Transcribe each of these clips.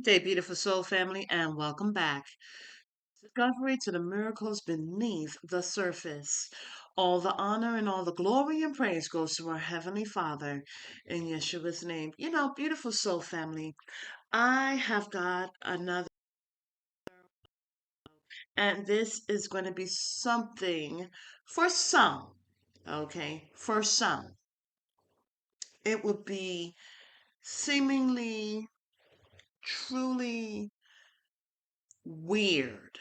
Day, beautiful soul family, and welcome back. Discovery to the miracles beneath the surface. All the honor and all the glory and praise goes to our Heavenly Father in Yeshua's name. Beautiful soul family, I have got another, and this is going to be something for some, okay? For some, it would be seemingly, truly weird.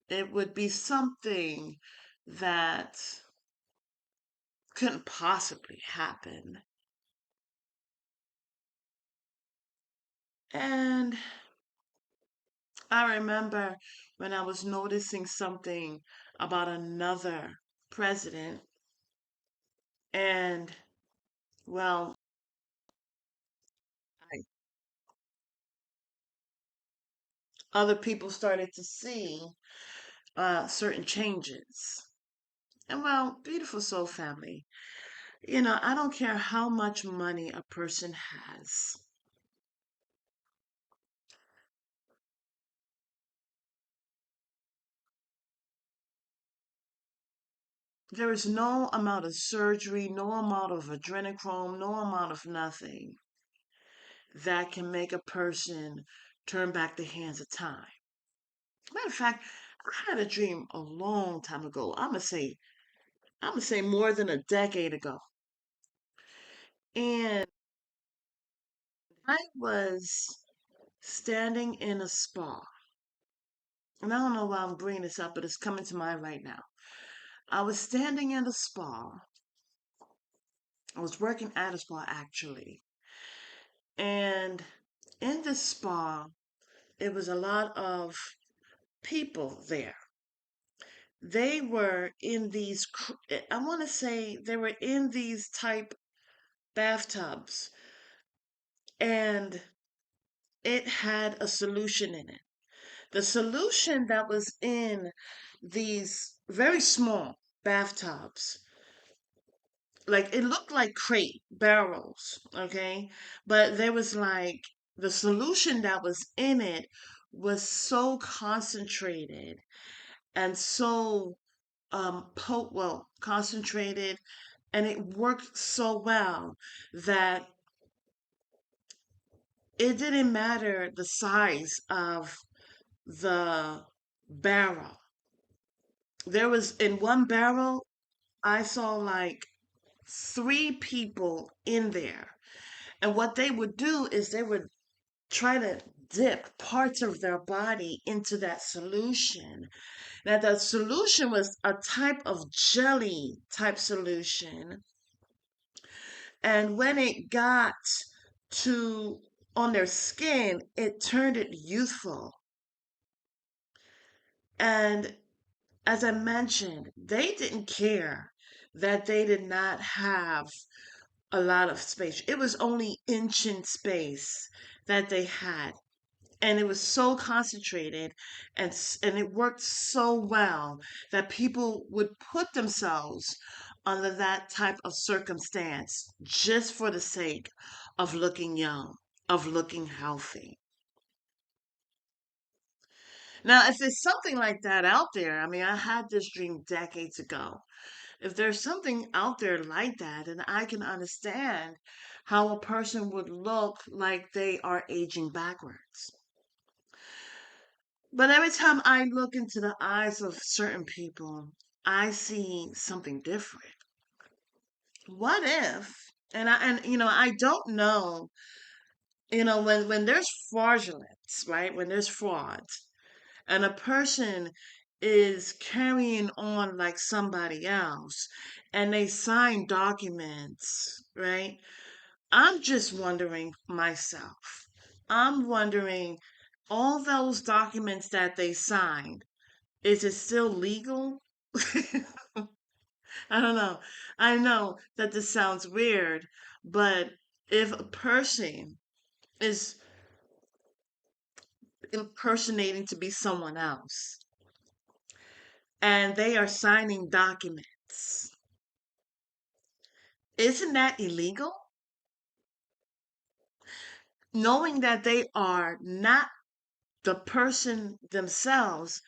It would be something that couldn't possibly happen. And I remember when I was noticing something about another president, and well, I, other people started to see certain changes. And well, beautiful soul family, I don't care how much money a person has. There is no amount of surgery, no amount of adrenochrome, no amount of nothing that can make a person turn back the hands of time. Matter of fact, I had a dream a long time ago. I'm gonna say more than a decade ago. And I was standing in a spa. And I don't know why I'm bringing this up, but it's coming to mind right now. I was standing in a spa. I was working at a spa actually. And in the spa, it was a lot of people there. They were in these, I want to say they were in these type bathtubs, and it had a solution in it. The solution that was in these very small bathtubs, like it looked like crate barrels, okay? But there was like the solution that was in it was so concentrated and so concentrated, and it worked so well that it didn't matter the size of the barrel. There was in one barrel, I saw like three people in there. And what they would do is they would try to dip parts of their body into that solution. Now, the solution was a type of jelly type solution. And when it got to on their skin, it turned it youthful. And as I mentioned, they didn't care that they did not have a lot of space. It was only inching space that they had. And it was so concentrated, and it worked so well that people would put themselves under that type of circumstance just for the sake of looking young, of looking healthy. Now, if there's something like that out there, I mean, I had this dream decades ago. If there's something out there like that, and I can understand how a person would look like they are aging backwards. But every time I look into the eyes of certain people, I see something different. What if, I don't know, when there's fraudulence, right? When there's fraud, and a person is carrying on like somebody else, and they sign documents, right? I'm just wondering myself. I'm wondering, all those documents that they signed, is it still legal? I don't know. I know that this sounds weird, but if a person is impersonating to be someone else and they are signing documents, isn't that illegal? knowing that they are not the person themselves,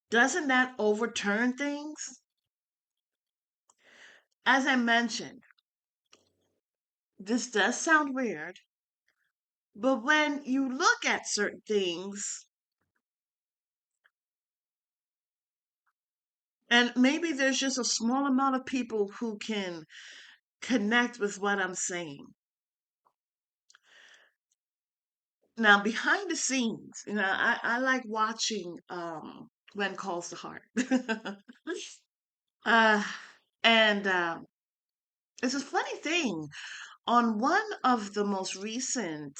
doesn't that overturn things? As I mentioned, this does sound weird, but when you look at certain things, and maybe there's just a small amount of people who can connect with what I'm saying. Now, behind the scenes, I like watching When Calls the Heart. uh, and it's a funny thing. On one of the most recent,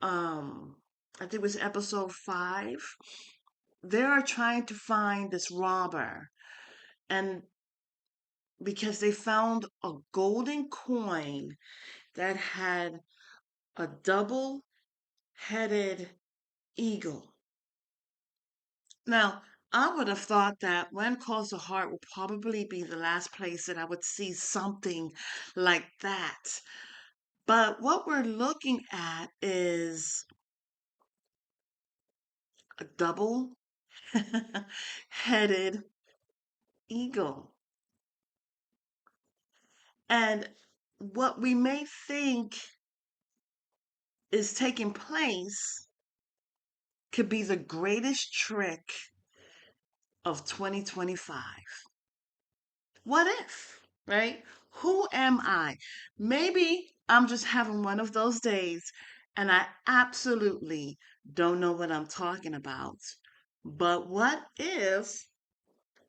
I think it was episode 5, they are trying to find this robber. And because they found a golden coin that had a double headed eagle. Now, I would have thought that When Calls the Heart would probably be the last place that I would see something like that. But what we're looking at is a double headed eagle. And what we may think is taking place could be the greatest trick of 2025. What if, right? Who am I? Maybe I'm just having one of those days and I absolutely don't know what I'm talking about. But what if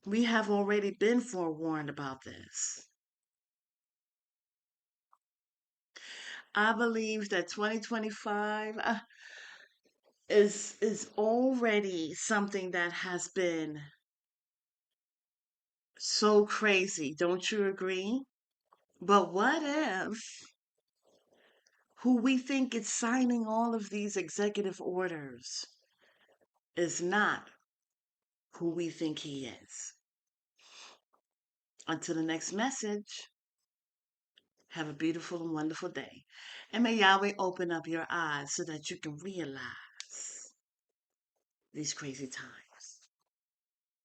we have already been forewarned about this? I believe that 2025 is already something that has been so crazy. Don't you agree? But what if who we think is signing all of these executive orders is not who we think he is? Until the next message, have a beautiful and wonderful day. And may Yahweh open up your eyes so that you can realize these crazy times.